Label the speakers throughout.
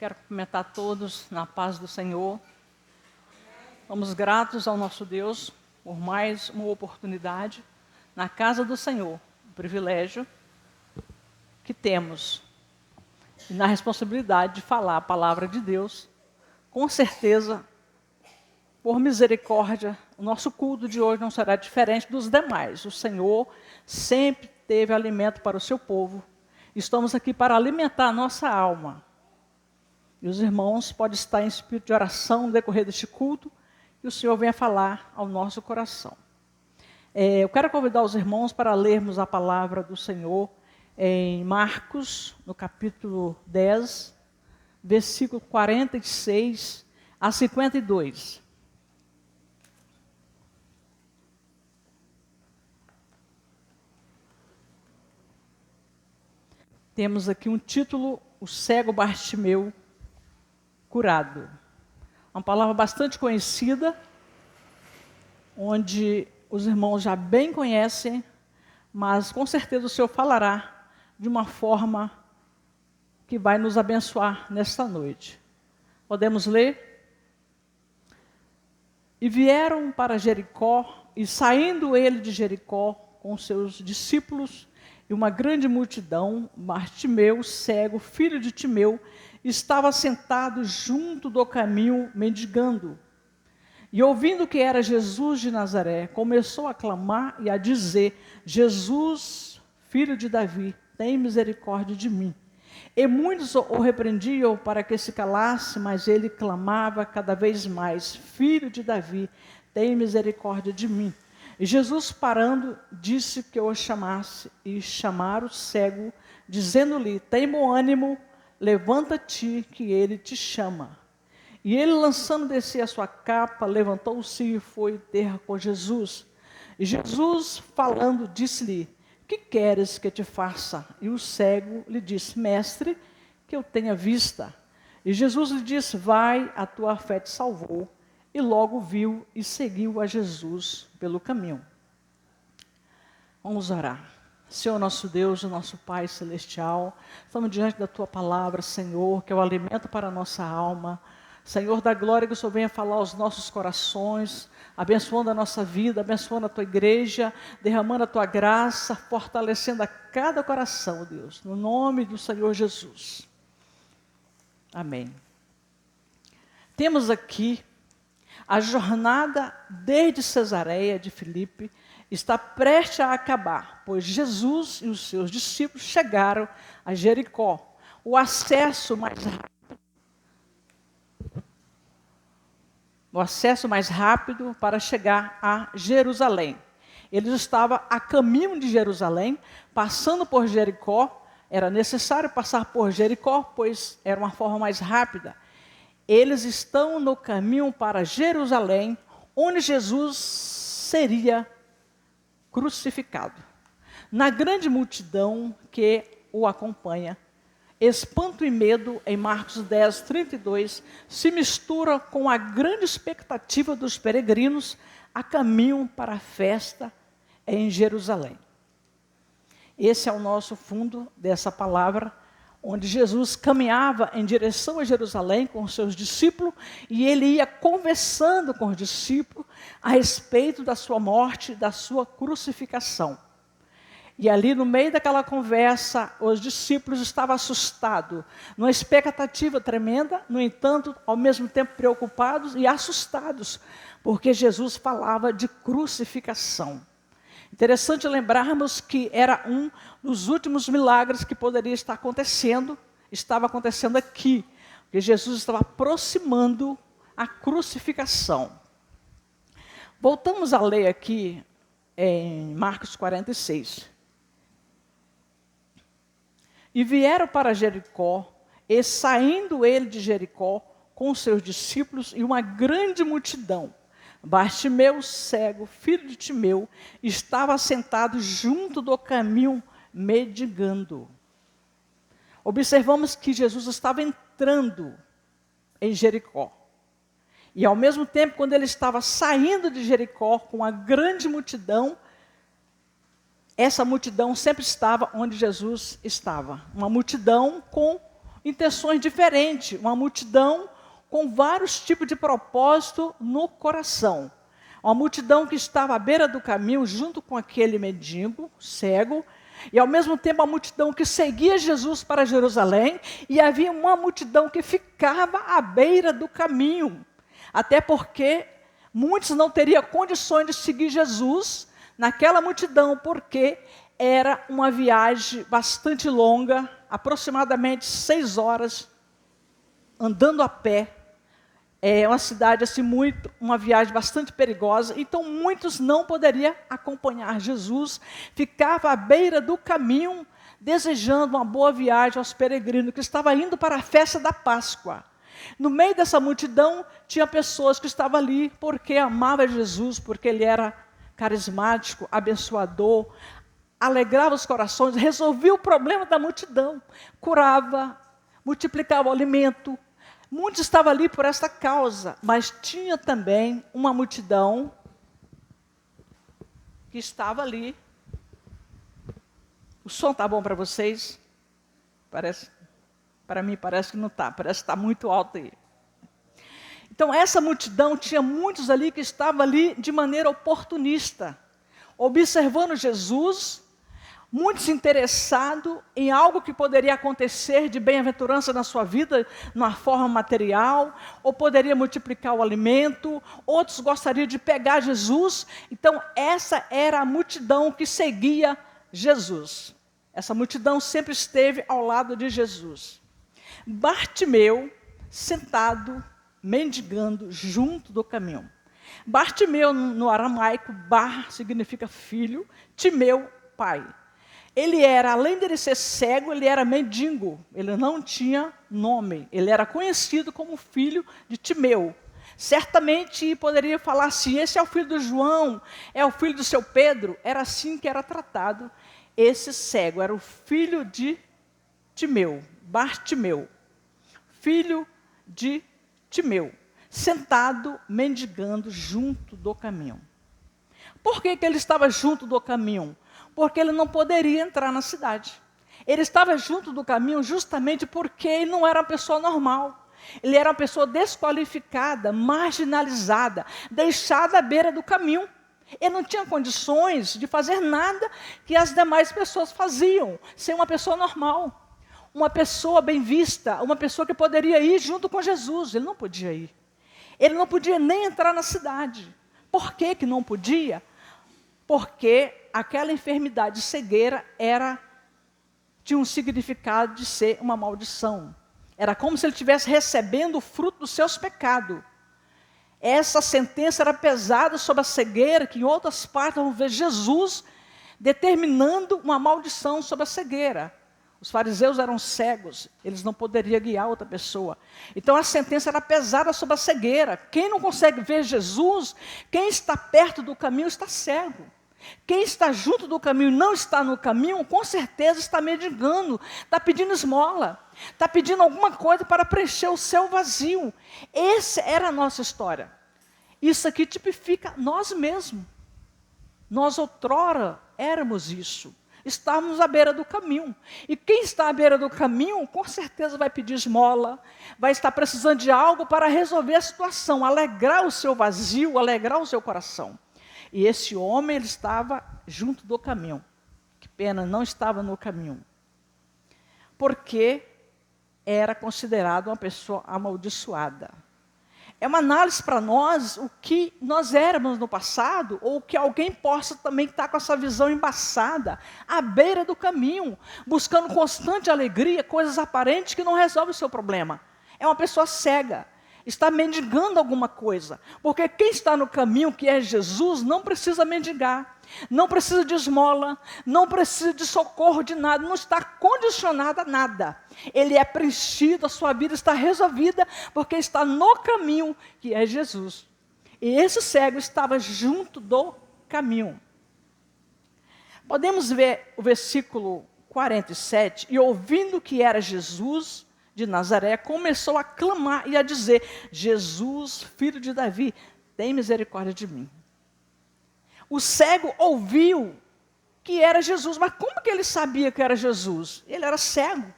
Speaker 1: Quero cumprimentar todos na paz do Senhor. Vamos gratos ao nosso Deus por mais uma oportunidade na casa do Senhor, o privilégio que temos e na responsabilidade de falar a palavra de Deus. Com certeza, por misericórdia, o nosso culto de hoje não será diferente dos demais. O Senhor sempre teve alimento para o seu povo. Estamos aqui para alimentar a nossa alma. E os irmãos podem estar em espírito de oração no decorrer deste culto, e o Senhor venha falar ao nosso coração. Eu quero convidar os irmãos para lermos a palavra do Senhor em Marcos, no capítulo 10, versículo 46 a 52. Temos aqui um título, o cego Bartimeu curado. Uma palavra bastante conhecida, onde os irmãos já bem conhecem, mas com certeza o Senhor falará de uma forma que vai nos abençoar nesta noite. Podemos ler? E vieram para Jericó, e saindo ele de Jericó com seus discípulos e uma grande multidão, Bartimeu, cego, filho de Timeu, estava sentado junto do caminho, mendigando. E ouvindo que era Jesus de Nazaré, começou a clamar e a dizer: Jesus, filho de Davi, tem misericórdia de mim. E muitos o repreendiam para que se calasse, mas ele clamava cada vez mais: Filho de Davi, tem misericórdia de mim. E Jesus, parando, disse que o chamasse, e chamaram o cego, dizendo-lhe: tem bom ânimo, levanta-te, que ele te chama. E ele, lançando de si a sua capa, levantou-se e foi ter com Jesus. E Jesus, falando, disse-lhe: que queres que te faça? E o cego lhe disse: Mestre, que eu tenha vista. E Jesus lhe disse: vai, a tua fé te salvou. E logo viu e seguiu a Jesus pelo caminho. Vamos orar. Senhor nosso Deus, nosso Pai Celestial, estamos diante da Tua palavra, Senhor, que é o alimento para a nossa alma. Senhor da glória, que o Senhor venha falar aos nossos corações, abençoando a nossa vida, abençoando a Tua igreja, derramando a Tua graça, fortalecendo a cada coração, Deus, no nome do Senhor Jesus. Amém. Temos aqui a jornada desde Cesareia de Filipe está prestes a acabar, pois Jesus e os seus discípulos chegaram a Jericó. O acesso mais rápido para chegar a Jerusalém. Eles estavam a caminho de Jerusalém, passando por Jericó. Era necessário passar por Jericó, pois era uma forma mais rápida. Eles estão no caminho para Jerusalém, onde Jesus seria crucificado. Na grande multidão que o acompanha, espanto e medo, em Marcos 10, 32, se mistura com a grande expectativa dos peregrinos a caminho para a festa em Jerusalém. Esse é o nosso fundo dessa palavra, onde Jesus caminhava em direção a Jerusalém com os seus discípulos, e ele ia conversando com os discípulos a respeito da sua morte, da sua crucificação. E ali no meio daquela conversa, os discípulos estavam assustados, numa expectativa tremenda, no entanto, ao mesmo tempo preocupados e assustados, porque Jesus falava de crucificação. Interessante lembrarmos que era um dos últimos milagres que poderia estar acontecendo, estava acontecendo aqui, porque Jesus estava aproximando a crucificação. Voltamos a ler aqui em Marcos 46. E vieram para Jericó, e saindo ele de Jericó com seus discípulos e uma grande multidão, Bartimeu, cego, filho de Timeu, estava sentado junto do caminho, mendigando. Observamos que Jesus estava entrando em Jericó. E ao mesmo tempo, quando ele estava saindo de Jericó com a grande multidão, essa multidão sempre estava onde Jesus estava. Uma multidão com intenções diferentes, uma multidão com vários tipos de propósito no coração. Uma multidão que estava à beira do caminho junto com aquele mendigo cego, e ao mesmo tempo a multidão que seguia Jesus para Jerusalém, e havia uma multidão que ficava à beira do caminho, até porque muitos não teriam condições de seguir Jesus naquela multidão, porque era uma viagem bastante longa, aproximadamente 6 horas, andando a pé. É uma cidade assim uma viagem bastante perigosa, então muitos não poderiam acompanhar Jesus, ficavam à beira do caminho, desejando uma boa viagem aos peregrinos que estavam indo para a festa da Páscoa. No meio dessa multidão, tinha pessoas que estavam ali porque amavam Jesus, porque ele era carismático, abençoador, alegrava os corações, resolvia o problema da multidão, curava, multiplicava o alimento. Muitos estavam ali por essa causa, mas tinha também uma multidão que estava ali. O som está bom para vocês? Para mim parece que não está, parece que está muito alto aí. Então essa multidão tinha muitos ali que estavam ali de maneira oportunista, observando Jesus, muitos interessados em algo que poderia acontecer de bem-aventurança na sua vida, numa forma material, ou poderia multiplicar o alimento, outros gostariam de pegar Jesus. Então, essa era a multidão que seguia Jesus. Essa multidão sempre esteve ao lado de Jesus. Bartimeu, sentado, mendigando, junto do caminho. Bartimeu, no aramaico, Bar significa filho, Timeu, pai. Ele era, além de ele ser cego, ele era mendigo, ele não tinha nome, ele era conhecido como filho de Timeu. Certamente poderia falar assim, esse é o filho do João, é o filho do seu Pedro, era assim que era tratado esse cego, era o filho de Timeu, Bartimeu, filho de Timeu, sentado, mendigando junto do caminho. Por que ele estava junto do caminho? Porque ele não poderia entrar na cidade. Ele estava junto do caminho justamente porque ele não era uma pessoa normal. Ele era uma pessoa desqualificada, marginalizada, deixada à beira do caminho. Ele não tinha condições de fazer nada que as demais pessoas faziam, ser uma pessoa normal, uma pessoa bem vista, uma pessoa que poderia ir junto com Jesus. Ele não podia ir. Ele não podia nem entrar na cidade. Por que que não podia? Porque aquela enfermidade de cegueira tinha um significado de ser uma maldição. Era como se ele estivesse recebendo o fruto dos seus pecados. Essa sentença era pesada sobre a cegueira, que em outras partes vamos ver Jesus determinando uma maldição sobre a cegueira. Os fariseus eram cegos, eles não poderiam guiar outra pessoa. Então a sentença era pesada sobre a cegueira. Quem não consegue ver Jesus, quem está perto do caminho está cego. Quem está junto do caminho e não está no caminho, com certeza está mendigando, está pedindo esmola, está pedindo alguma coisa para preencher o seu vazio. Essa era a nossa história. Isso aqui tipifica nós mesmos. Nós outrora éramos isso. Estávamos à beira do caminho. E quem está à beira do caminho, com certeza vai pedir esmola, vai estar precisando de algo para resolver a situação, alegrar o seu vazio, alegrar o seu coração. E esse homem, ele estava junto do caminho. Que pena, não estava no caminho. Porque era considerado uma pessoa amaldiçoada. É uma análise para nós o que nós éramos no passado, ou que alguém possa também estar com essa visão embaçada, à beira do caminho, buscando constante alegria, coisas aparentes que não resolvem o seu problema. É uma pessoa cega, está mendigando alguma coisa, porque quem está no caminho, que é Jesus, não precisa mendigar, não precisa de esmola, não precisa de socorro de nada, não está condicionado a nada. Ele é preenchido, a sua vida está resolvida, porque está no caminho, que é Jesus. E esse cego estava junto do caminho. Podemos ver o versículo 47, e ouvindo que era Jesus de Nazaré, começou a clamar e a dizer: Jesus, filho de Davi, tem misericórdia de mim. O cego ouviu que era Jesus, mas como que ele sabia que era Jesus? Ele era cego.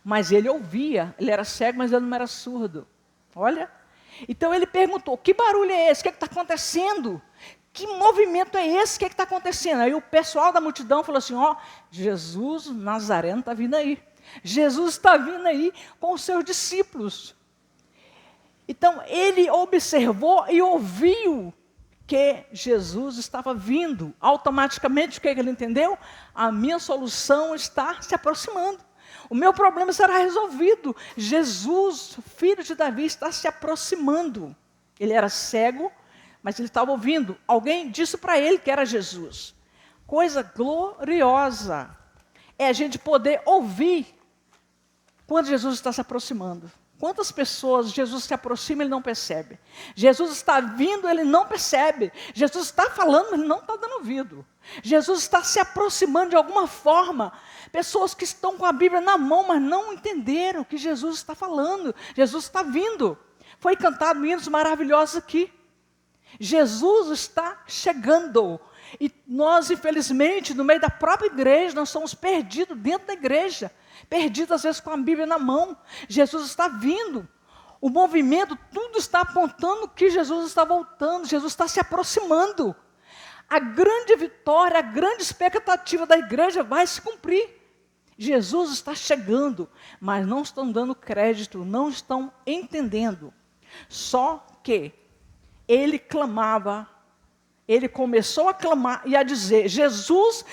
Speaker 1: mas ele ouvia. Ele era cego, mas ele não era surdo. Olha. Então ele perguntou, que barulho é esse? O que está acontecendo? Que movimento é esse? O que está acontecendo? Aí o pessoal da multidão falou assim, ó, Jesus Nazareno está vindo aí. Jesus está vindo aí com os seus discípulos. Então ele observou e ouviu que Jesus estava vindo. Automaticamente, o que ele entendeu? A minha solução está se aproximando. O meu problema será resolvido. Jesus, filho de Davi, está se aproximando. Ele era cego, mas ele estava ouvindo. Alguém disse para ele que era Jesus. Coisa gloriosa é a gente poder ouvir quando Jesus está se aproximando. Quantas pessoas Jesus se aproxima e ele não percebe? Jesus está vindo, ele não percebe. Jesus está falando, ele não está dando ouvido. Jesus está se aproximando de alguma forma. Pessoas que estão com a Bíblia na mão, mas não entenderam o que Jesus está falando. Jesus está vindo. Foi cantado hinos maravilhosos aqui. Jesus está chegando. E nós, infelizmente, no meio da própria igreja, nós somos perdidos dentro da igreja. Perdidos, às vezes, com a Bíblia na mão. Jesus está vindo. O movimento, tudo está apontando que Jesus está voltando. Jesus está se aproximando. A grande vitória, a grande expectativa da igreja vai se cumprir. Jesus está chegando, mas não estão dando crédito, não estão entendendo. Só que ele clamava, ele começou a clamar e a dizer, Jesus,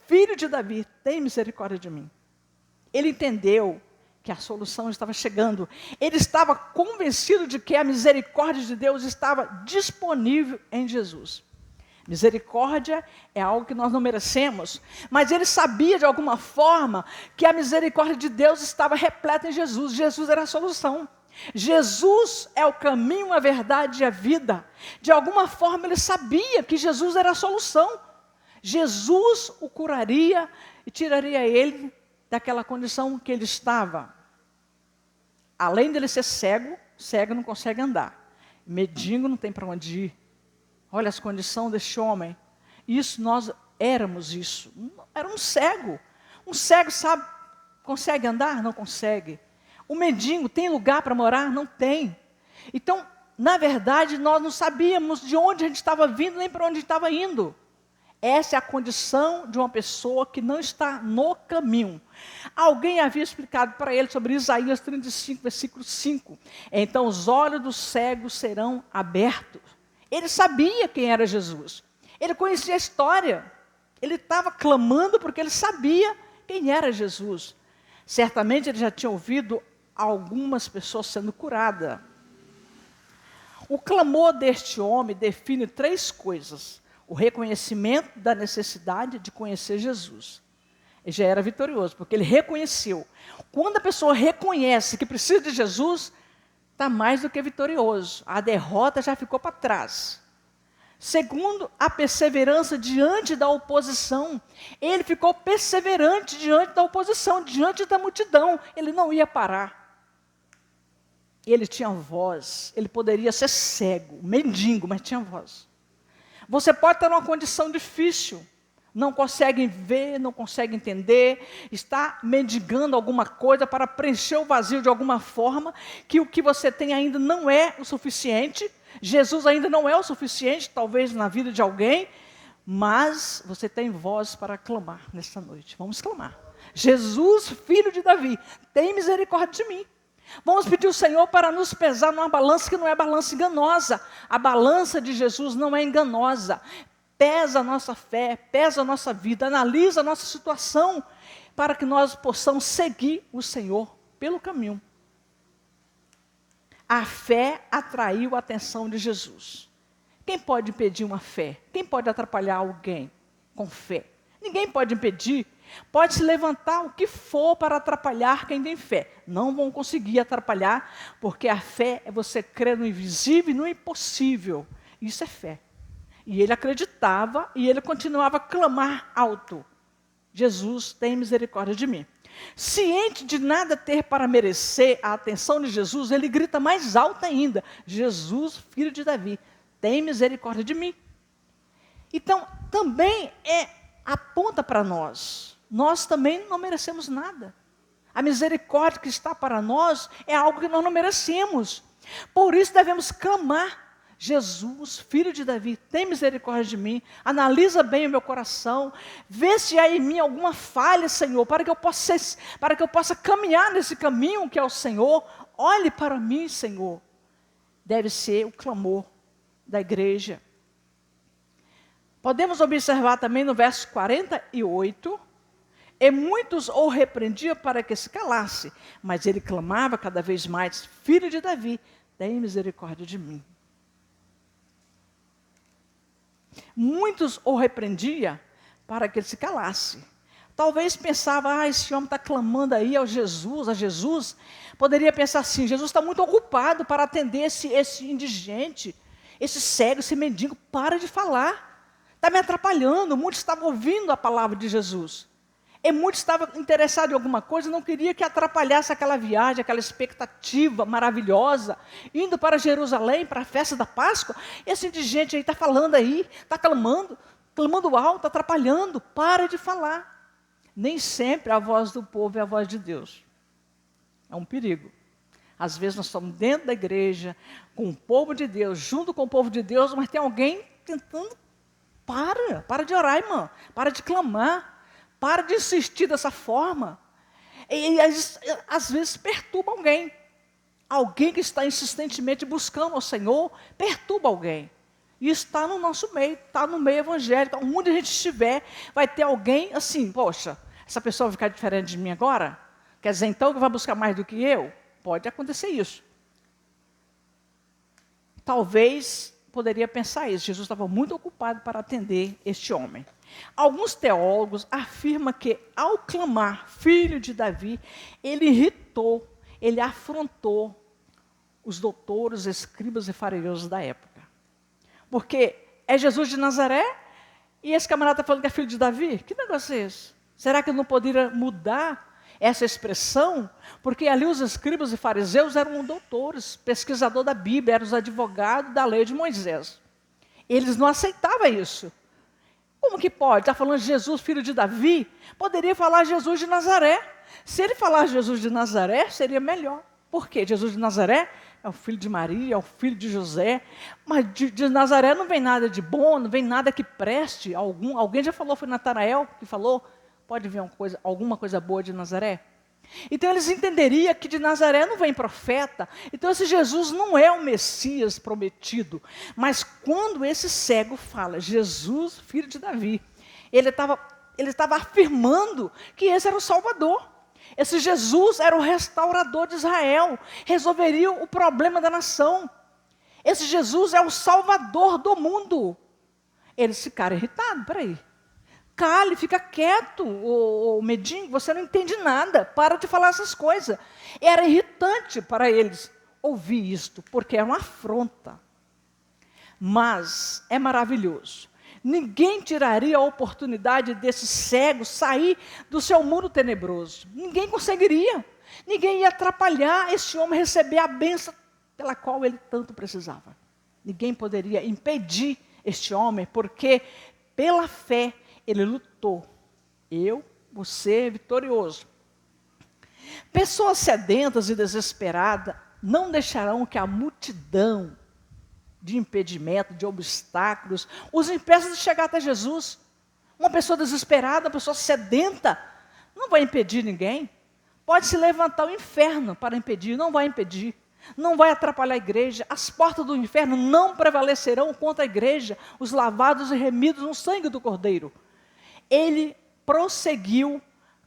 Speaker 1: filho de Davi, tem misericórdia de mim. Ele entendeu que a solução estava chegando. Ele estava convencido de que a misericórdia de Deus estava disponível em Jesus. Misericórdia é algo que nós não merecemos, mas ele sabia de alguma forma que a misericórdia de Deus estava repleta em Jesus. Jesus era a solução. Jesus é o caminho, a verdade e a vida. De alguma forma ele sabia que Jesus era a solução. Jesus o curaria e tiraria ele daquela condição que ele estava. Além dele ser cego, cego não consegue andar. Mendigo não tem para onde ir. Olha as condições deste homem. Isso, nós éramos isso. Era um cego. Um cego, sabe, consegue andar? Não consegue. O mendigo tem lugar para morar? Não tem. Então, na verdade, nós não sabíamos de onde a gente estava vindo, nem para onde a gente estava indo. Essa é a condição de uma pessoa que não está no caminho. Alguém havia explicado para ele sobre Isaías 35, versículo 5. Então, os olhos dos cegos serão abertos. Ele sabia quem era Jesus. Ele conhecia a história. Ele estava clamando porque ele sabia quem era Jesus. Certamente ele já tinha ouvido algumas pessoas sendo curadas. O clamor deste homem define 3 coisas. O reconhecimento da necessidade de conhecer Jesus. Ele já era vitorioso, porque ele reconheceu. Quando a pessoa reconhece que precisa de Jesus, está mais do que vitorioso. A derrota já ficou para trás. Segundo, a perseverança diante da oposição. Ele ficou perseverante diante da oposição, diante da multidão. Ele não ia parar. Ele tinha voz. Ele poderia ser cego, mendigo, mas tinha voz. Você pode estar numa condição difícil. Não consegue ver, não consegue entender, está mendigando alguma coisa para preencher o vazio de alguma forma, que o que você tem ainda não é o suficiente, Jesus ainda não é o suficiente, talvez na vida de alguém, mas você tem voz para clamar nesta noite. Vamos clamar. Jesus, filho de Davi, tem misericórdia de mim. Vamos pedir ao Senhor para nos pesar numa balança que não é balança enganosa. A balança de Jesus não é enganosa. Pesa a nossa fé, pesa a nossa vida, analisa a nossa situação, para que nós possamos seguir o Senhor pelo caminho. A fé atraiu a atenção de Jesus. Quem pode impedir uma fé? Quem pode atrapalhar alguém com fé? Ninguém pode impedir. Pode se levantar o que for para atrapalhar quem tem fé. Não vão conseguir atrapalhar, porque a fé é você crer no invisível e no impossível. Isso é fé. E ele acreditava e ele continuava a clamar alto. Jesus, tem misericórdia de mim. Ciente de nada ter para merecer a atenção de Jesus, ele grita mais alto ainda. Jesus, filho de Davi, tem misericórdia de mim. Então, também aponta para nós. Nós também não merecemos nada. A misericórdia que está para nós é algo que nós não merecemos. Por isso devemos clamar: Jesus, filho de Davi, tem misericórdia de mim, analisa bem o meu coração, vê se há em mim alguma falha, Senhor, para que eu possa caminhar nesse caminho que é o Senhor. Olhe para mim, Senhor. Deve ser o clamor da igreja. Podemos observar também no verso 48, e muitos o repreendiam para que se calasse, mas ele clamava cada vez mais: filho de Davi, tem misericórdia de mim. Muitos o repreendiam para que ele se calasse. Talvez pensava: esse homem está clamando aí a Jesus. Poderia pensar assim: Jesus está muito ocupado para atender esse indigente, esse cego, esse mendigo. Para de falar, está me atrapalhando. Muitos estavam ouvindo a palavra de Jesus. E muitos estavam interessados em alguma coisa, não queria que atrapalhasse aquela viagem, aquela expectativa maravilhosa, indo para Jerusalém, para a festa da Páscoa. Esse indigente aí está falando aí, está clamando alto, atrapalhando. Para de falar. Nem sempre a voz do povo é a voz de Deus. É um perigo. Às vezes nós estamos dentro da igreja, com o povo de Deus, junto com o povo de Deus, mas tem alguém tentando: para de orar, irmão, para de clamar. Para de insistir dessa forma. E às vezes perturba alguém. Alguém que está insistentemente buscando ao Senhor, perturba alguém. E está no nosso meio, está no meio evangélico. Onde a gente estiver, vai ter alguém assim: poxa, essa pessoa vai ficar diferente de mim agora? Quer dizer, então, que vai buscar mais do que eu? Pode acontecer isso. Talvez poderia pensar isso. Jesus estava muito ocupado para atender este homem. Alguns teólogos afirmam que, ao clamar filho de Davi, ele irritou, ele afrontou os doutores, escribas e fariseus da época. Porque é Jesus de Nazaré e esse camarada está falando que é filho de Davi? Que negócio é esse? Será que não poderia mudar essa expressão? Porque ali os escribas e fariseus eram doutores, pesquisadores da Bíblia, eram os advogados da lei de Moisés. Eles não aceitavam isso. Como que pode? Está falando Jesus, filho de Davi? Poderia falar Jesus de Nazaré. Se ele falar Jesus de Nazaré, seria melhor. Por quê? Jesus de Nazaré é o filho de Maria, é o filho de José. Mas de Nazaré não vem nada de bom, não vem nada que preste. Alguém já falou, foi Natanael que falou: pode vir alguma coisa boa de Nazaré? Então eles entenderiam que de Nazaré não vem profeta. Então esse Jesus não é o Messias prometido. Mas quando esse cego fala Jesus, filho de Davi, ele estava afirmando que esse era o Salvador. Esse Jesus era o restaurador de Israel, resolveria o problema da nação. Esse Jesus é o Salvador do mundo. Eles ficaram irritados: peraí, cale, fica quieto, ô medinho, você não entende nada, para de falar essas coisas. Era irritante para eles ouvir isto, porque é uma afronta. Mas é maravilhoso. Ninguém tiraria a oportunidade desse cego sair do seu mundo tenebroso. Ninguém conseguiria. Ninguém ia atrapalhar esse homem receber a bênção pela qual ele tanto precisava. Ninguém poderia impedir este homem, porque pela fé ele lutou. Você, vitorioso. Pessoas sedentas e desesperadas não deixarão que a multidão de impedimento, de obstáculos, os impeça de chegar até Jesus. Uma pessoa desesperada, uma pessoa sedenta, não vai impedir ninguém. Pode se levantar o inferno para impedir, não vai impedir. Não vai atrapalhar a igreja. As portas do inferno não prevalecerão contra a igreja, os lavados e remidos no sangue do Cordeiro. Ele prosseguiu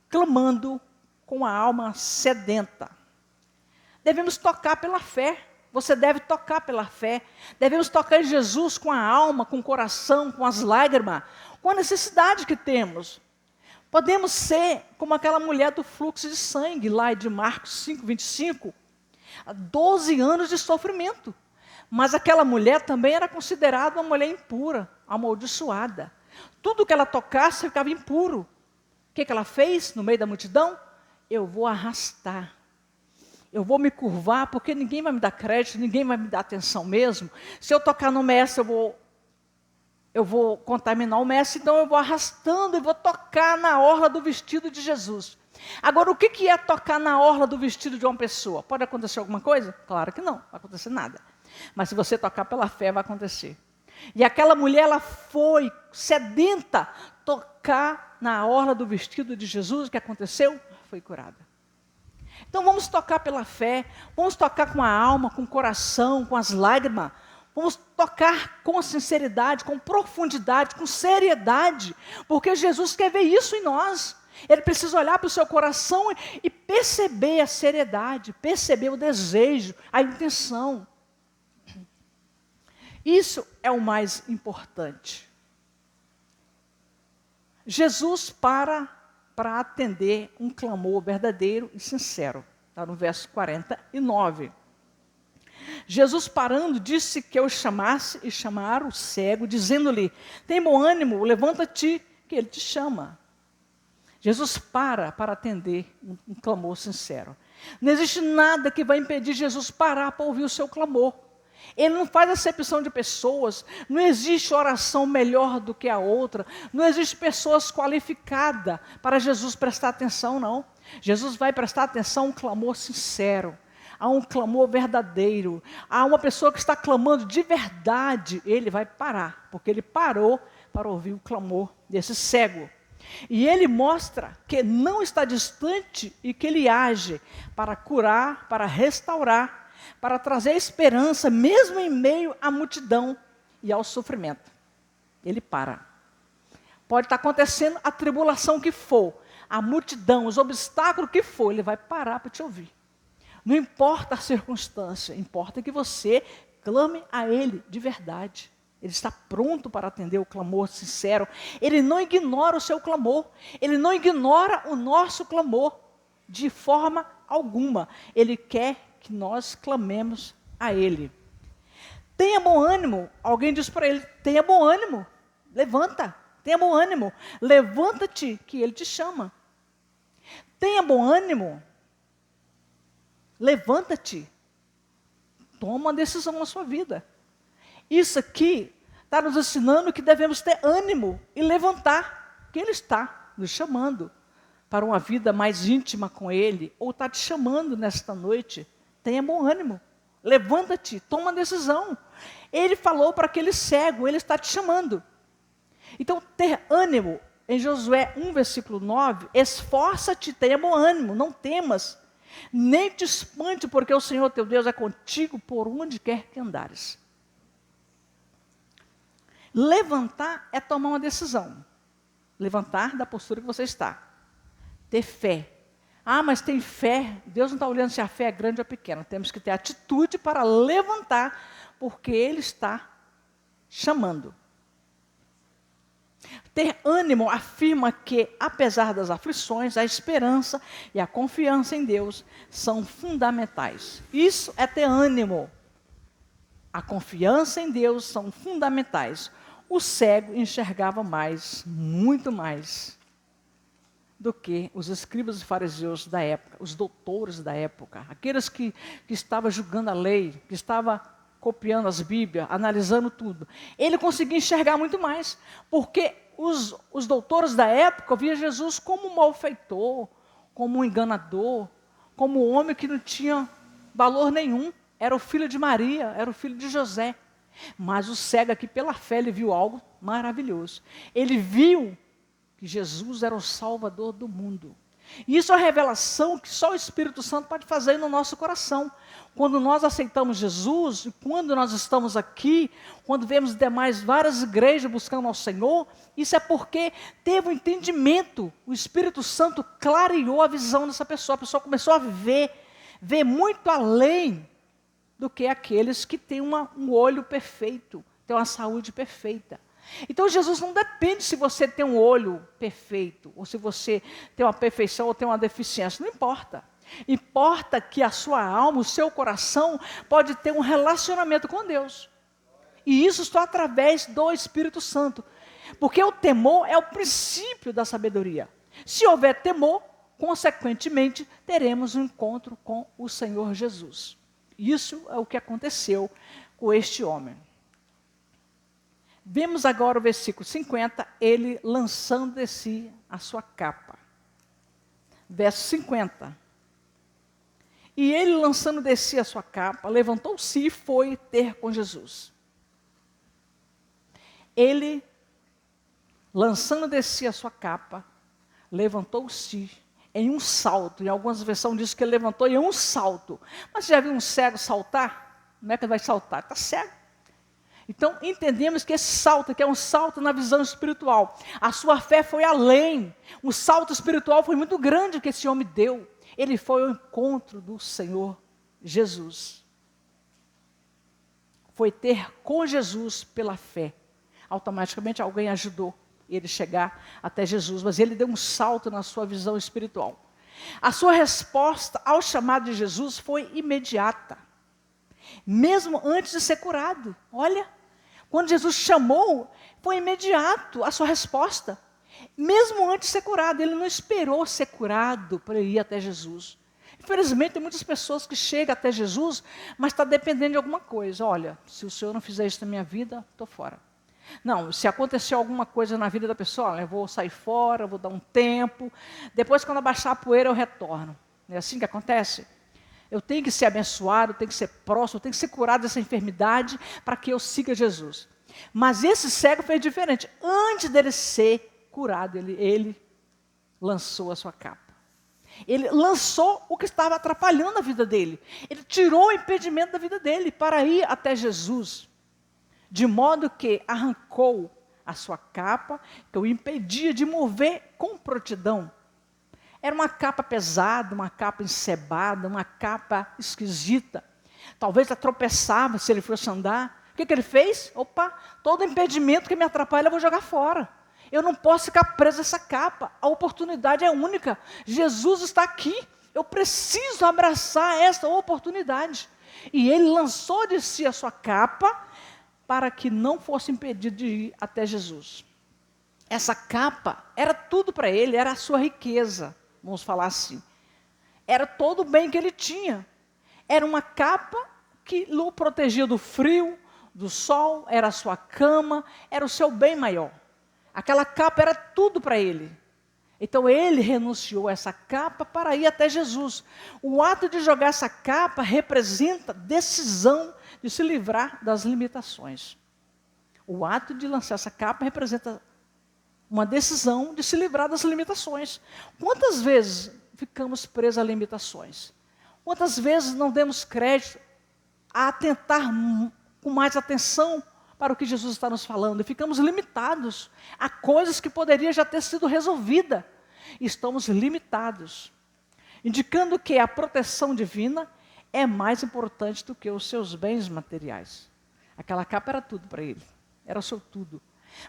Speaker 1: clamando com a alma sedenta. Devemos tocar pela fé. Você deve tocar pela fé. Devemos tocar em Jesus com a alma, com o coração, com as lágrimas, com a necessidade que temos. Podemos ser como aquela mulher do fluxo de sangue, lá de Marcos 5, 25. 12 anos de sofrimento. Mas aquela mulher também era considerada uma mulher impura, amaldiçoada. Tudo que ela tocasse ficava impuro. O que ela fez no meio da multidão? Eu vou arrastar. Eu vou me curvar, porque ninguém vai me dar crédito, ninguém vai me dar atenção mesmo. Se eu tocar no mestre, eu vou contaminar o mestre, então eu vou arrastando e vou tocar na orla do vestido de Jesus. Agora, o que é tocar na orla do vestido de uma pessoa? Pode acontecer alguma coisa? Claro que não, não vai acontecer nada. Mas se você tocar pela fé, vai acontecer. E aquela mulher, ela foi sedenta tocar na orla do vestido de Jesus. O que aconteceu? Foi curada. Então vamos tocar pela fé, vamos tocar com a alma, com o coração, com as lágrimas. Vamos tocar com sinceridade, com profundidade, com seriedade, porque Jesus quer ver isso em nós. Ele precisa olhar para o seu coração e perceber a seriedade, perceber o desejo, a intenção. Isso é o mais importante. Jesus para atender um clamor verdadeiro e sincero. Está no verso 49. Jesus parando, disse que eu chamasse e chamaram o cego, dizendo-lhe, tem bom ânimo, levanta-te, que ele te chama. Jesus para atender um clamor sincero. Não existe nada que vai impedir Jesus parar para ouvir o seu clamor. Ele não faz acepção de pessoas, não existe oração melhor do que a outra, não existe pessoas qualificadas para Jesus prestar atenção, não. Jesus vai prestar atenção a um clamor sincero, a um clamor verdadeiro, a uma pessoa que está clamando de verdade, ele vai parar, porque ele parou para ouvir o clamor desse cego. E ele mostra que não está distante e que ele age para curar, para restaurar, para trazer esperança, mesmo em meio à multidão e ao sofrimento. Ele para. Pode estar acontecendo a tribulação que for, a multidão, os obstáculos que for, ele vai parar para te ouvir. Não importa a circunstância, importa que você clame a ele de verdade. Ele está pronto para atender o clamor sincero. Ele não ignora o seu clamor. Ele não ignora o nosso clamor de forma alguma. Ele quer que nós clamemos a ele. Tenha bom ânimo. Alguém diz para ele, tenha bom ânimo. Levanta, tenha bom ânimo. Levanta-te, que ele te chama. Tenha bom ânimo. Levanta-te. Toma uma decisão na sua vida. Isso aqui está nos ensinando que devemos ter ânimo e levantar, que ele está nos chamando para uma vida mais íntima com ele, ou está te chamando nesta noite. Tenha bom ânimo, levanta-te, toma uma decisão. Ele falou para aquele cego, ele está te chamando. Então, ter ânimo, em Josué 1, versículo 9, esforça-te, tenha bom ânimo, não temas, nem te espante, porque o Senhor teu Deus é contigo por onde quer que andares. Levantar é tomar uma decisão. Levantar da postura que você está. Ter fé. Ah, mas tem fé. Deus não está olhando se a fé é grande ou pequena. Temos que ter atitude para levantar, porque Ele está chamando. Ter ânimo afirma que, apesar das aflições, a esperança e a confiança em Deus são fundamentais. Isso é ter ânimo. A confiança em Deus são fundamentais. O cego enxergava mais, muito mais, do que os escribas e fariseus da época, os doutores da época, aqueles que estavam julgando a lei, que estavam copiando as Bíblias, analisando tudo. Ele conseguia enxergar muito mais, porque os doutores da época viam Jesus como um malfeitor, como um enganador, como um homem que não tinha valor nenhum. Era o filho de Maria, era o filho de José. Mas o cego aqui, pela fé, ele viu algo maravilhoso. Ele viu que Jesus era o Salvador do mundo. E isso é uma revelação que só o Espírito Santo pode fazer no nosso coração. Quando nós aceitamos Jesus, e quando nós estamos aqui, quando vemos demais várias igrejas buscando ao Senhor, isso é porque teve um entendimento. O Espírito Santo clareou a visão dessa pessoa. A pessoa começou a ver muito além do que aqueles que têm um olho perfeito, têm uma saúde perfeita. Então Jesus não depende se você tem um olho perfeito, ou se você tem uma perfeição ou tem uma deficiência, não importa. Importa que a sua alma, o seu coração, pode ter um relacionamento com Deus. E isso só através do Espírito Santo. Porque o temor é o princípio da sabedoria. Se houver temor, consequentemente, teremos um encontro com o Senhor Jesus. Isso é o que aconteceu com este homem. Vemos agora o versículo 50, ele lançando de si a sua capa. verso 50. E ele, lançando de si a sua capa, levantou-se e foi ter com Jesus. Ele, lançando de si a sua capa, levantou-se em um salto. Em algumas versões diz que ele levantou em um salto. Mas você já viu um cego saltar? Como é que ele vai saltar? Está cego. Então, entendemos que esse salto aqui é um salto na visão espiritual. A sua fé foi além. O salto espiritual foi muito grande que esse homem deu. Ele foi ao encontro do Senhor Jesus. Foi ter com Jesus pela fé. Automaticamente alguém ajudou ele chegar até Jesus, mas ele deu um salto na sua visão espiritual. A sua resposta ao chamado de Jesus foi imediata. Mesmo antes de ser curado. Olha, quando Jesus chamou, foi imediato a sua resposta. Mesmo antes de ser curado, ele não esperou ser curado para ir até Jesus. Infelizmente, tem muitas pessoas que chegam até Jesus, mas está dependendo de alguma coisa. Olha, se o Senhor não fizer isso na minha vida, estou fora. Não, se acontecer alguma coisa na vida da pessoa, olha, eu vou sair fora, vou dar um tempo. Depois, quando abaixar a poeira, eu retorno. Não é assim que acontece? Eu tenho que ser abençoado, eu tenho que ser próximo, eu tenho que ser curado dessa enfermidade para que eu siga Jesus. Mas esse cego fez diferente. Antes dele ser curado, ele lançou a sua capa. Ele lançou o que estava atrapalhando a vida dele. Ele tirou o impedimento da vida dele para ir até Jesus. De modo que arrancou a sua capa, que o impedia de mover com prontidão. Era uma capa pesada, uma capa encebada, uma capa esquisita. Talvez ela tropeçava se ele fosse andar. O que ele fez? Opa, todo impedimento que me atrapalha eu vou jogar fora. Eu não posso ficar preso a essa capa. A oportunidade é única. Jesus está aqui. Eu preciso abraçar essa oportunidade. E ele lançou de si a sua capa para que não fosse impedido de ir até Jesus. Essa capa era tudo para ele, era a sua riqueza. Vamos falar assim. Era todo o bem que ele tinha. Era uma capa que o protegia do frio, do sol, era a sua cama, era o seu bem maior. Aquela capa era tudo para ele. Então ele renunciou a essa capa para ir até Jesus. O ato de jogar essa capa representa decisão de se livrar das limitações. O ato de lançar essa capa representa uma decisão de se livrar das limitações. Quantas vezes ficamos presos a limitações? Quantas vezes não demos crédito a atentar com mais atenção para o que Jesus está nos falando? E ficamos limitados a coisas que poderiam já ter sido resolvidas. Estamos limitados, indicando que a proteção divina é mais importante do que os seus bens materiais. Aquela capa era tudo para ele, era o seu tudo.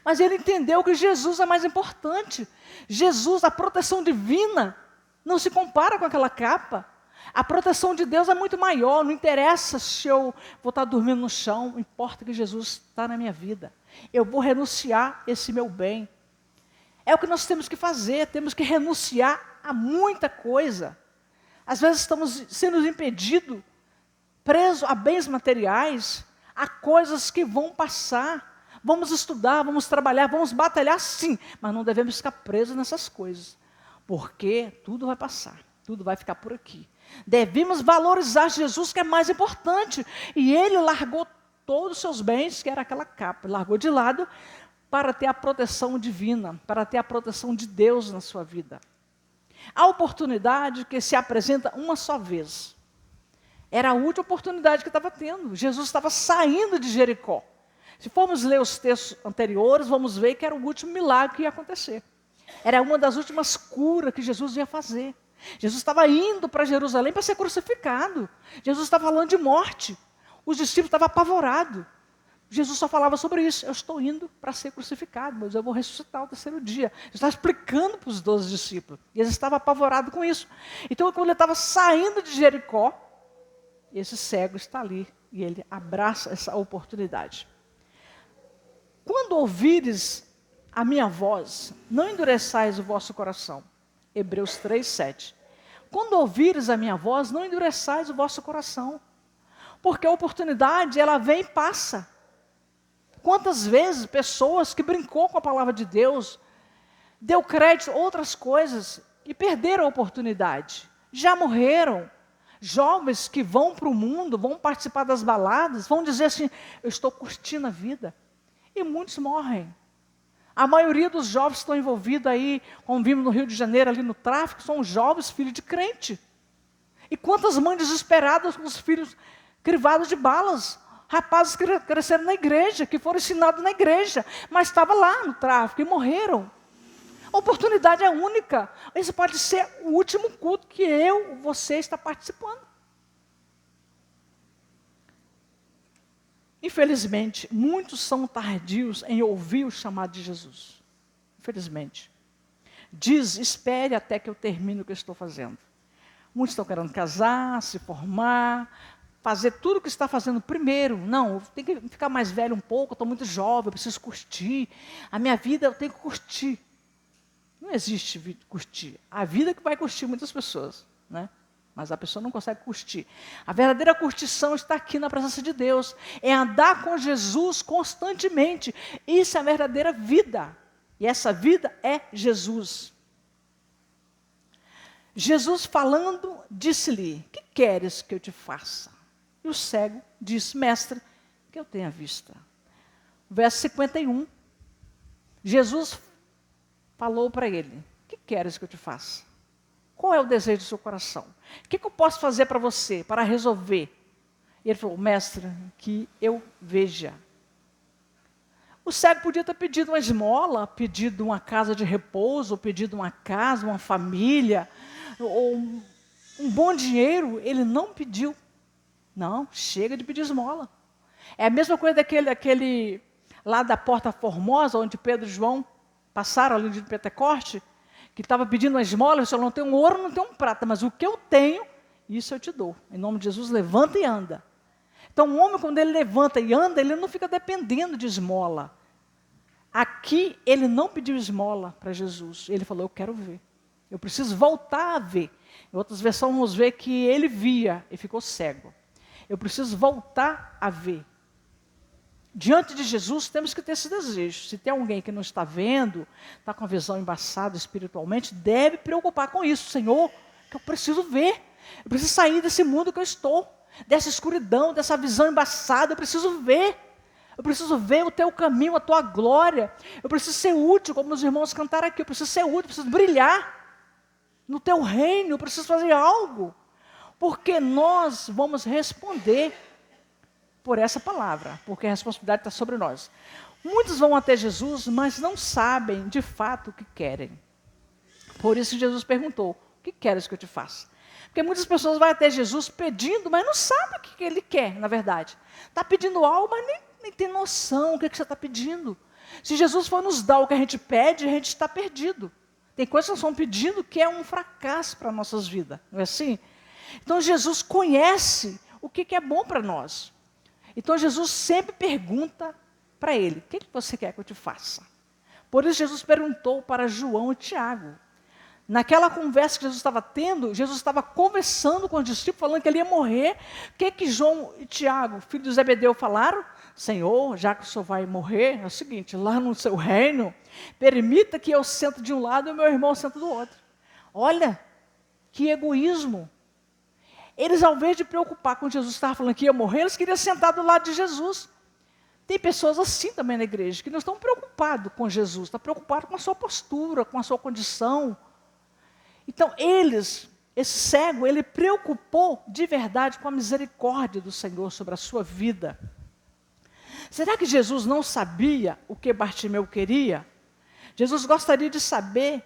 Speaker 1: Mas ele entendeu que Jesus é mais importante. Jesus, a proteção divina, não se compara com aquela capa. A proteção de Deus é muito maior. Não interessa se eu vou estar dormindo no chão, importa que Jesus está na minha vida. Eu vou renunciar esse meu bem. É o que nós temos que fazer, temos que renunciar a muita coisa. Às vezes estamos sendo impedidos, presos a bens materiais, a coisas que vão passar. Vamos estudar, vamos trabalhar, vamos batalhar sim, mas não devemos ficar presos nessas coisas, porque tudo vai passar, tudo vai ficar por aqui. Devemos valorizar Jesus, que é mais importante. E ele largou todos os seus bens, que era aquela capa, largou de lado para ter a proteção divina, para ter a proteção de Deus na sua vida. A oportunidade que se apresenta uma só vez. Era a última oportunidade que estava tendo. Jesus estava saindo de Jericó. Se formos ler os textos anteriores, vamos ver que era o último milagre que ia acontecer. Era uma das últimas curas que Jesus ia fazer. Jesus estava indo para Jerusalém para ser crucificado. Jesus estava falando de morte. Os discípulos estavam apavorados. Jesus só falava sobre isso. Eu estou indo para ser crucificado, mas eu vou ressuscitar ao terceiro dia. Ele estava explicando para os 12 discípulos. E eles estavam apavorados com isso. Então, quando ele estava saindo de Jericó, esse cego está ali. E ele abraça essa oportunidade. Quando ouvires a minha voz, não endureçais o vosso coração. Hebreus 3:7. Quando ouvires a minha voz, não endureçais o vosso coração. Porque a oportunidade, ela vem e passa. Quantas vezes pessoas que brincou com a palavra de Deus, deu crédito a outras coisas, e perderam a oportunidade. Já morreram. Jovens que vão para o mundo, vão participar das baladas, vão dizer assim, eu estou curtindo a vida. E muitos morrem. A maioria dos jovens que estão envolvidos aí, como vimos no Rio de Janeiro, ali no tráfico, são jovens filhos de crente. E quantas mães desesperadas com os filhos crivados de balas. Rapazes que cresceram na igreja, que foram ensinados na igreja, mas estavam lá no tráfico e morreram. A oportunidade é única. Esse pode ser o último culto que você está participando. Infelizmente, muitos são tardios em ouvir o chamado de Jesus. Infelizmente. Diz, espere até que eu termine o que eu estou fazendo. Muitos estão querendo casar, se formar, fazer tudo o que está fazendo primeiro. Não, eu tenho que ficar mais velho um pouco, eu estou muito jovem, eu preciso curtir. A minha vida eu tenho que curtir. Não existe curtir. A vida que vai curtir muitas pessoas, né? Mas a pessoa não consegue curtir. A verdadeira curtição está aqui na presença de Deus. É andar com Jesus constantemente. Isso é a verdadeira vida. E essa vida é Jesus. Jesus falando, disse-lhe, que queres que eu te faça? E o cego disse, mestre, que eu tenha vista. Verso 51. Jesus falou para ele, o que queres que eu te faça? Qual é o desejo do seu coração? O que eu posso fazer para você, para resolver? E ele falou, mestre, que eu veja. O cego podia ter pedido uma esmola, pedido uma casa de repouso, pedido uma casa, uma família, ou um bom dinheiro. Ele não pediu. Não, chega de pedir esmola. É a mesma coisa daquele lá da Porta Formosa, onde Pedro e João passaram ali de Pentecoste, que estava pedindo uma esmola, ele falou, não tenho ouro, não tenho prata, mas o que eu tenho, isso eu te dou. Em nome de Jesus, levanta e anda. Então, o homem, quando ele levanta e anda, ele não fica dependendo de esmola. Aqui, ele não pediu esmola para Jesus. Ele falou, eu quero ver. Eu preciso voltar a ver. Em outras versões, vamos ver que ele via e ficou cego. Eu preciso voltar a ver. Diante de Jesus, temos que ter esse desejo. Se tem alguém que não está vendo, está com a visão embaçada espiritualmente, deve preocupar com isso. Senhor, que eu preciso ver. Eu preciso sair desse mundo que eu estou. Dessa escuridão, dessa visão embaçada. Eu preciso ver. Eu preciso ver o teu caminho, a tua glória. Eu preciso ser útil, como os irmãos cantaram aqui. Eu preciso ser útil, eu preciso brilhar no teu reino. Eu preciso fazer algo. Porque nós vamos responder por essa palavra, porque a responsabilidade está sobre nós. Muitos vão até Jesus, mas não sabem de fato o que querem. Por isso Jesus perguntou, o que queres que eu te faça? Porque muitas pessoas vão até Jesus pedindo, mas não sabem o que ele quer, na verdade. Está pedindo algo, mas nem tem noção o que você está pedindo. Se Jesus for nos dar o que a gente pede, a gente está perdido. Tem coisas que nós estamos pedindo que é um fracasso para as nossas vidas, não é assim? Então Jesus conhece o que é bom para nós. Então Jesus sempre pergunta para ele, o que você quer que eu te faça? Por isso Jesus perguntou para João e Tiago. Naquela conversa que Jesus estava tendo, Jesus estava conversando com os discípulos, falando que ele ia morrer. O que João e Tiago, filho de Zebedeu, falaram? Senhor, já que o Senhor vai morrer, é o seguinte, lá no seu reino, permita que eu sente de um lado e o meu irmão sente do outro. Olha, que egoísmo. Eles, ao invés de preocupar com Jesus, estava falando que ia morrer, eles queriam sentar do lado de Jesus. Tem pessoas assim também na igreja, que não estão preocupados com Jesus, estão preocupados com a sua postura, com a sua condição. Então, esse cego, ele preocupou de verdade com a misericórdia do Senhor sobre a sua vida. Será que Jesus não sabia o que Bartimeu queria? Jesus gostaria de saber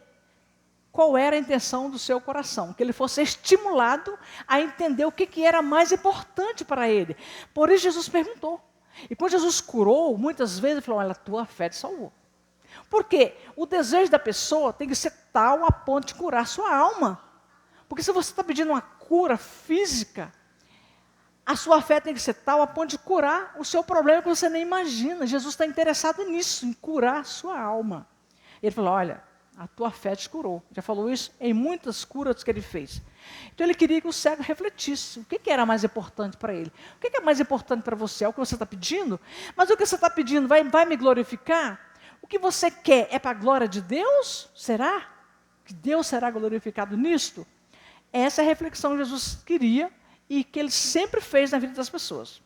Speaker 1: qual era a intenção do seu coração, que ele fosse estimulado a entender o que era mais importante para ele. Por isso Jesus perguntou. E quando Jesus curou, muitas vezes ele falou, olha, a tua fé te salvou. Por quê? O desejo da pessoa tem que ser tal a ponto de curar a sua alma. Porque se você está pedindo uma cura física, a sua fé tem que ser tal a ponto de curar o seu problema que você nem imagina. Jesus está interessado nisso, em curar a sua alma. Ele falou, olha, a tua fé te curou. Já falou isso em muitas curas que ele fez. Então ele queria que o cego refletisse. O que era mais importante para ele? O que é mais importante para você? É o que você está pedindo? Mas o que você está pedindo vai me glorificar? O que você quer é para a glória de Deus? Será? que Deus será glorificado nisto? Essa é a reflexão que Jesus queria e que ele sempre fez na vida das pessoas.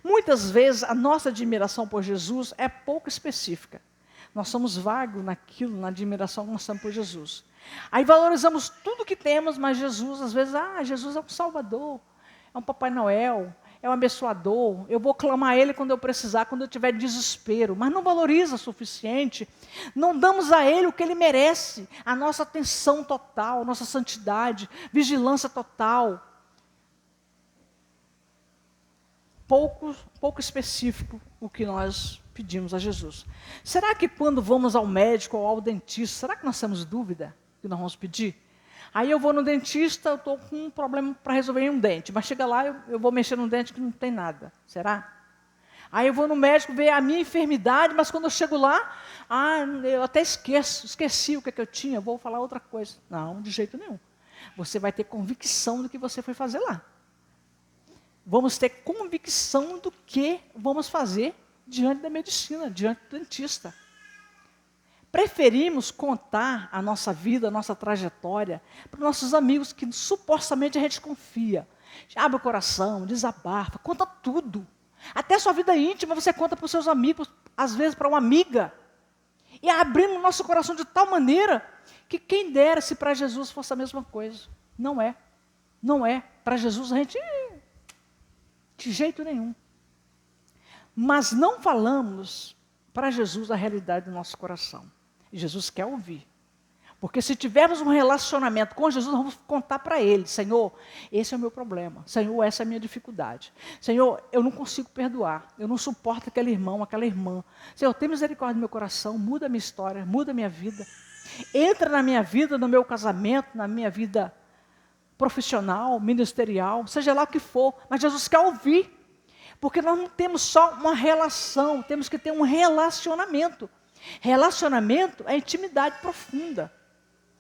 Speaker 1: Muitas vezes a nossa admiração por Jesus é pouco específica. Nós somos vagos naquilo, na admiração que nós temos por Jesus. Aí valorizamos tudo que temos, mas Jesus, às vezes, Jesus é um Salvador, é um Papai Noel, é um abençoador, eu vou clamar a Ele quando eu precisar, quando eu tiver desespero, mas não valoriza o suficiente, não damos a Ele o que Ele merece, a nossa atenção total, a nossa santidade, vigilância total. Pouco específico o que nós pedimos a Jesus. Será que quando vamos ao médico ou ao dentista, será que nós temos dúvida que nós vamos pedir? Aí eu vou no dentista, eu estou com um problema para resolver em um dente, mas chega lá, eu vou mexer num dente que não tem nada. Será? Aí eu vou no médico ver a minha enfermidade, mas quando eu chego lá, eu até esqueci o que eu tinha, vou falar outra coisa. Não, de jeito nenhum. Você vai ter convicção do que você foi fazer lá. Vamos ter convicção do que vamos fazer diante da medicina, diante do dentista. Preferimos contar a nossa vida, a nossa trajetória, para os nossos amigos que supostamente a gente confia. Abre o coração, desabafa, conta tudo. Até a sua vida íntima você conta para os seus amigos, às vezes para uma amiga. E abrindo o nosso coração de tal maneira que quem dera se para Jesus fosse a mesma coisa. Não é. Não é. Para Jesus a gente... de jeito nenhum. Mas não falamos para Jesus a realidade do nosso coração. E Jesus quer ouvir. Porque se tivermos um relacionamento com Jesus, nós vamos contar para Ele. Senhor, esse é o meu problema. Senhor, essa é a minha dificuldade. Senhor, eu não consigo perdoar. Eu não suporto aquele irmão, aquela irmã. Senhor, tem misericórdia do meu coração. Muda a minha história, muda a minha vida. Entra na minha vida, no meu casamento, na minha vida profissional, ministerial, seja lá o que for, mas Jesus quer ouvir, porque nós não temos só uma relação, temos que ter um relacionamento. Relacionamento é intimidade profunda.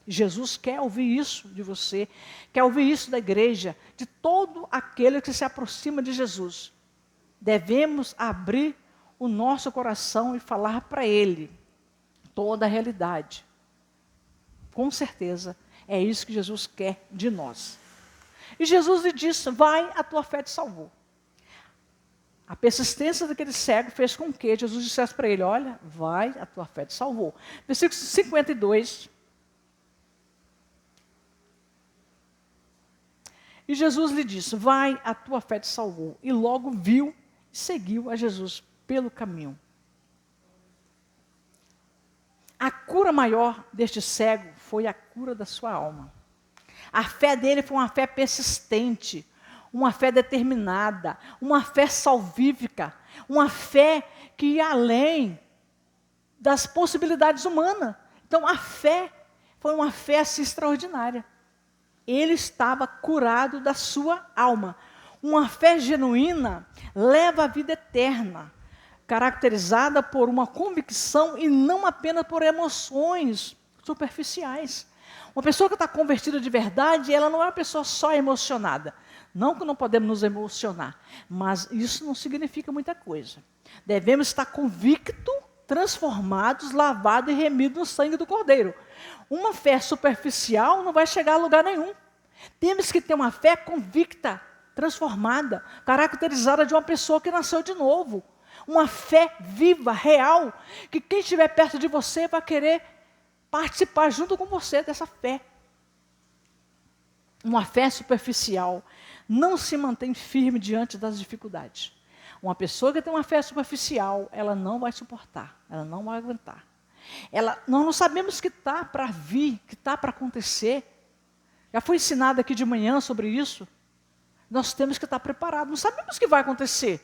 Speaker 1: Jesus quer ouvir isso de você, quer ouvir isso da igreja, de todo aquele que se aproxima de Jesus. Devemos abrir o nosso coração e falar para Ele toda a realidade. Com certeza, é isso que Jesus quer de nós. E Jesus lhe disse, vai, a tua fé te salvou. A persistência daquele cego fez com que Jesus dissesse para ele, olha, vai, a tua fé te salvou. Versículo 52. E Jesus lhe disse, vai, a tua fé te salvou. E logo viu e seguiu a Jesus pelo caminho. A cura maior deste cego foi a cura da sua alma. A fé dele foi uma fé persistente, uma fé determinada, uma fé salvífica, uma fé que ia além das possibilidades humanas. Então a fé foi uma fé assim, extraordinária. Ele estava curado da sua alma. Uma fé genuína leva à vida eterna, caracterizada por uma convicção e não apenas por emoções superficiais. Uma pessoa que está convertida de verdade, ela não é uma pessoa só emocionada. Não que não podemos nos emocionar, mas isso não significa muita coisa. Devemos estar convictos, transformados, lavados e remidos no sangue do Cordeiro. Uma fé superficial não vai chegar a lugar nenhum. Temos que ter uma fé convicta, transformada, caracterizada de uma pessoa que nasceu de novo. Uma fé viva, real, que quem estiver perto de você vai querer participar junto com você dessa fé. Uma fé superficial não se mantém firme diante das dificuldades. Uma pessoa que tem uma fé superficial, ela não vai suportar, ela não vai aguentar. Nós não sabemos que está para vir, que está para acontecer. Já foi ensinado aqui de manhã sobre isso. Nós temos que estar preparados, não sabemos o que vai acontecer.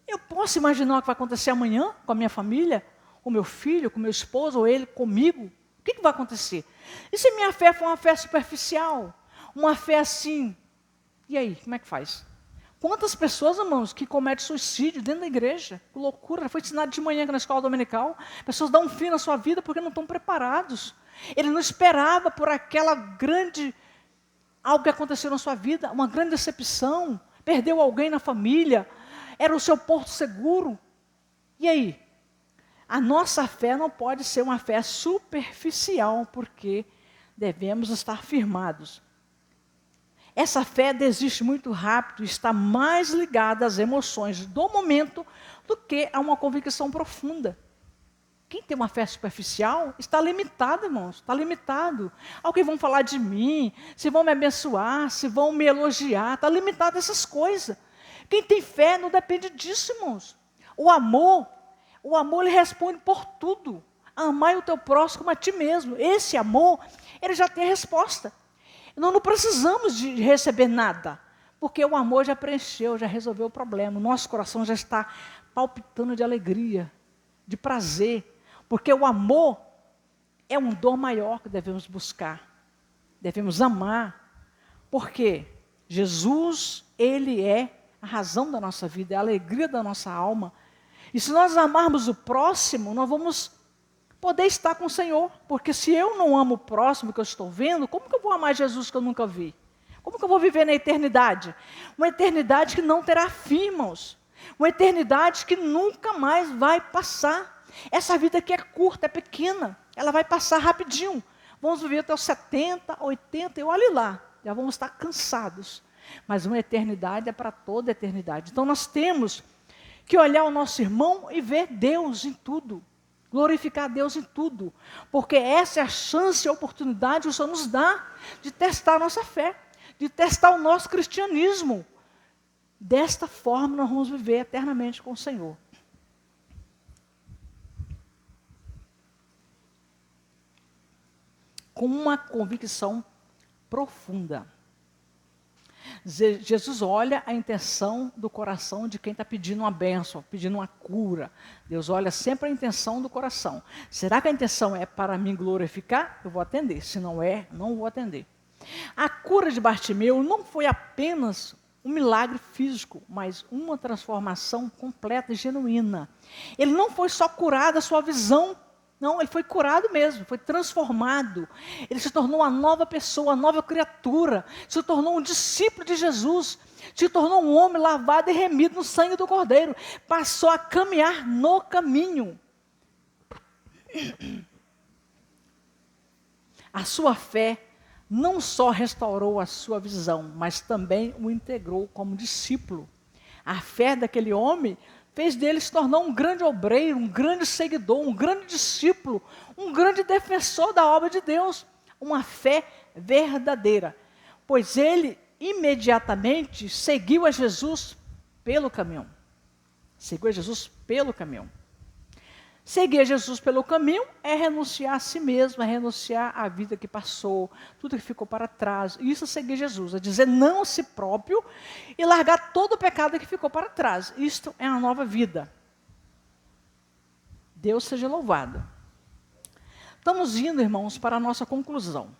Speaker 1: Eu posso imaginar o que vai acontecer amanhã com a minha família, com o meu filho, com o meu esposo, ou ele comigo. O que vai acontecer? E se minha fé for uma fé superficial? Uma fé assim, e aí, como é que faz? Quantas pessoas, irmãos, que cometem suicídio dentro da igreja? Que loucura, foi ensinado de manhã aqui na escola dominical. Pessoas dão um fim na sua vida porque não estão preparados. Ele não esperava por aquela grande, algo que aconteceu na sua vida, uma grande decepção, perdeu alguém na família, era o seu porto seguro. E aí? A nossa fé não pode ser uma fé superficial, porque devemos estar firmados. Essa fé desiste muito rápido e está mais ligada às emoções do momento do que a uma convicção profunda. Quem tem uma fé superficial está limitado, irmãos, está limitado. Ao que vão falar de mim, se vão me abençoar, se vão me elogiar, está limitado a essas coisas. Quem tem fé não depende disso, irmãos. O amor ele responde por tudo. Amar o teu próximo como a ti mesmo. Esse amor, ele já tem a resposta. Nós não precisamos de receber nada, porque o amor já preencheu, já resolveu o problema. O nosso coração já está palpitando de alegria, de prazer, porque o amor é um dom maior que devemos buscar, devemos amar, porque Jesus, ele é a razão da nossa vida, é a alegria da nossa alma. E se nós amarmos o próximo, nós vamos poder estar com o Senhor, porque se eu não amo o próximo que eu estou vendo, como que eu vou amar Jesus que eu nunca vi? Como que eu vou viver na eternidade? Uma eternidade que não terá fim, irmãos. Uma eternidade que nunca mais vai passar. Essa vida aqui é curta, é pequena, ela vai passar rapidinho. Vamos viver até os 70, 80, e olhe lá, já vamos estar cansados. Mas uma eternidade é para toda a eternidade. Então nós temos que olhar o nosso irmão e ver Deus em tudo. Glorificar a Deus em tudo, porque essa é a chance e a oportunidade que o Senhor nos dá de testar a nossa fé, de testar o nosso cristianismo. Desta forma nós vamos viver eternamente com o Senhor. Com uma convicção profunda. Jesus olha a intenção do coração de quem está pedindo uma bênção, pedindo uma cura. Deus olha sempre a intenção do coração. Será que a intenção é para me glorificar? Eu vou atender. Se não é, não vou atender. A cura de Bartimeu não foi apenas um milagre físico, mas uma transformação completa e genuína. Ele não foi só curado a sua visão. Não, ele foi curado mesmo, foi transformado. Ele se tornou uma nova pessoa, uma nova criatura. Se tornou um discípulo de Jesus. Se tornou um homem lavado e remido no sangue do Cordeiro. Passou a caminhar no caminho. A sua fé não só restaurou a sua visão, mas também o integrou como discípulo. A fé daquele homem fez dele se tornar um grande obreiro, um grande seguidor, um grande discípulo, um grande defensor da obra de Deus. Uma fé verdadeira. Pois ele imediatamente seguiu a Jesus pelo caminho. Seguiu a Jesus pelo caminho. Seguir Jesus pelo caminho é renunciar a si mesmo, é renunciar à vida que passou, tudo que ficou para trás. Isso é seguir Jesus, é dizer não a si próprio e largar todo o pecado que ficou para trás. Isto é uma nova vida. Deus seja louvado. Estamos indo, irmãos, para a nossa conclusão.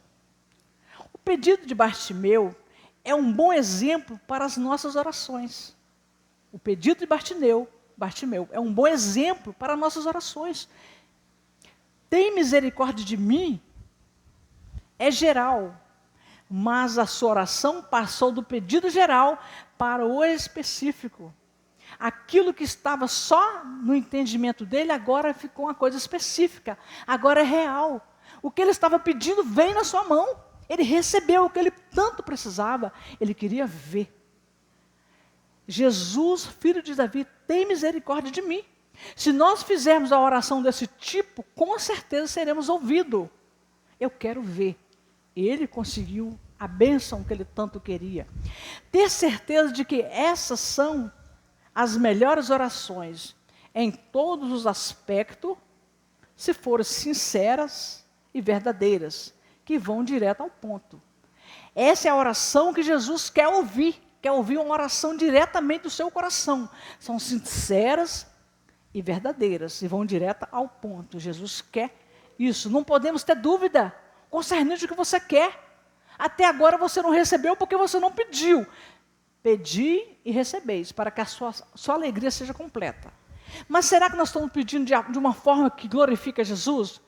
Speaker 1: O pedido de Bartimeu é um bom exemplo para as nossas orações. O pedido de Bartimeu é um bom exemplo para nossas orações. Tem misericórdia de mim, é geral, mas a sua oração passou do pedido geral para o específico. Aquilo que estava só no entendimento dele, agora ficou uma coisa específica, agora é real. O que ele estava pedindo veio na sua mão, ele recebeu o que ele tanto precisava, ele queria ver. Jesus, filho de Davi, tem misericórdia de mim. Se nós fizermos a oração desse tipo, com certeza seremos ouvidos. Eu quero ver. Ele conseguiu a bênção que ele tanto queria. Ter certeza de que essas são as melhores orações em todos os aspectos, se forem sinceras e verdadeiras, que vão direto ao ponto. Essa é a oração que Jesus quer ouvir uma oração diretamente do seu coração. São sinceras e verdadeiras, e vão direto ao ponto. Jesus quer isso. Não podemos ter dúvida concernente o que você quer. Até agora você não recebeu porque você não pediu. Pedi e recebeis, para que a sua alegria seja completa. Mas será que nós estamos pedindo de uma forma que glorifica Jesus?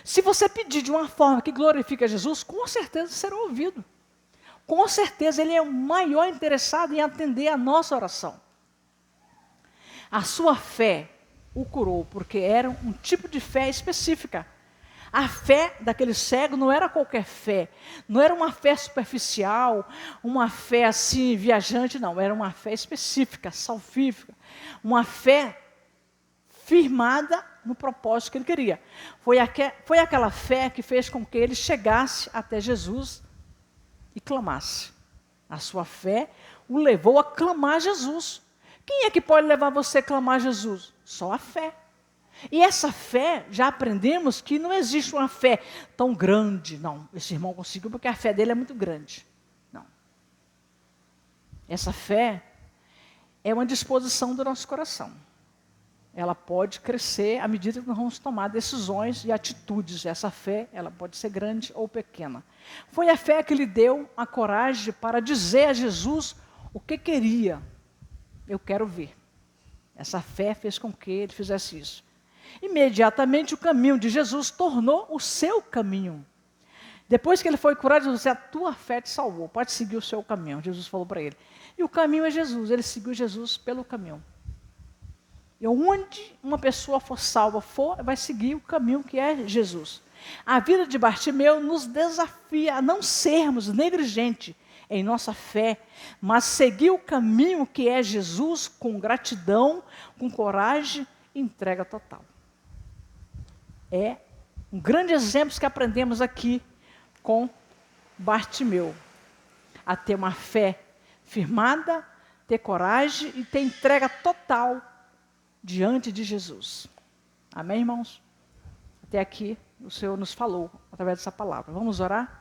Speaker 1: Se você pedir de uma forma que glorifica Jesus, com certeza será ouvido. Com certeza ele é o maior interessado em atender a nossa oração. A sua fé o curou, porque era um tipo de fé específica. A fé daquele cego não era qualquer fé, não era uma fé superficial, uma fé assim, viajante, não. Era uma fé específica, salvífica, uma fé firmada no propósito que ele queria. Foi aquela fé que fez com que ele chegasse até Jesus e clamasse. A sua fé o levou a clamar Jesus. Quem é que pode levar você a clamar Jesus? Só a fé. E essa fé, já aprendemos que não existe uma fé tão grande. Não, esse irmão conseguiu porque a fé dele é muito grande. Não. Essa fé é uma disposição do nosso coração. Ela pode crescer à medida que nós vamos tomar decisões e atitudes. Essa fé, ela pode ser grande ou pequena. Foi a fé que lhe deu a coragem para dizer a Jesus o que queria. Eu quero ver. Essa fé fez com que ele fizesse isso. Imediatamente o caminho de Jesus tornou o seu caminho. Depois que ele foi curado, Jesus disse, a tua fé te salvou, pode seguir o seu caminho. Jesus falou para ele. E o caminho é Jesus, ele seguiu Jesus pelo caminho. E onde uma pessoa for salva, vai seguir o caminho que é Jesus. A vida de Bartimeu nos desafia a não sermos negligentes em nossa fé, mas seguir o caminho que é Jesus com gratidão, com coragem e entrega total. É um grande exemplo que aprendemos aqui com Bartimeu. A ter uma fé firmada, ter coragem e ter entrega total diante de Jesus. Amém, irmãos? Até aqui o Senhor nos falou através dessa palavra. Vamos orar?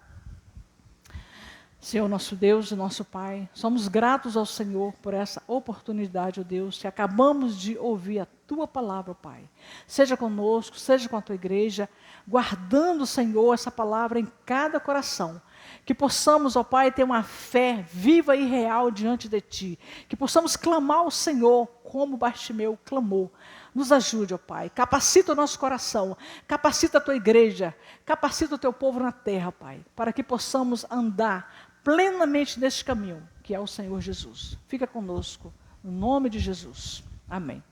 Speaker 1: Senhor, nosso Deus e nosso Pai, somos gratos ao Senhor por essa oportunidade, ó Deus, que acabamos de ouvir a Tua palavra, ó Pai. Seja conosco, seja com a Tua igreja, guardando, Senhor, essa palavra em cada coração. Que possamos, ó Pai, ter uma fé viva e real diante de Ti. Que possamos clamar ao Senhor como Bartimeu clamou. Nos ajude, ó Pai. Capacita o nosso coração. Capacita a Tua igreja. Capacita o Teu povo na terra, Pai. Para que possamos andar plenamente neste caminho, que é o Senhor Jesus. Fica conosco, no nome de Jesus. Amém.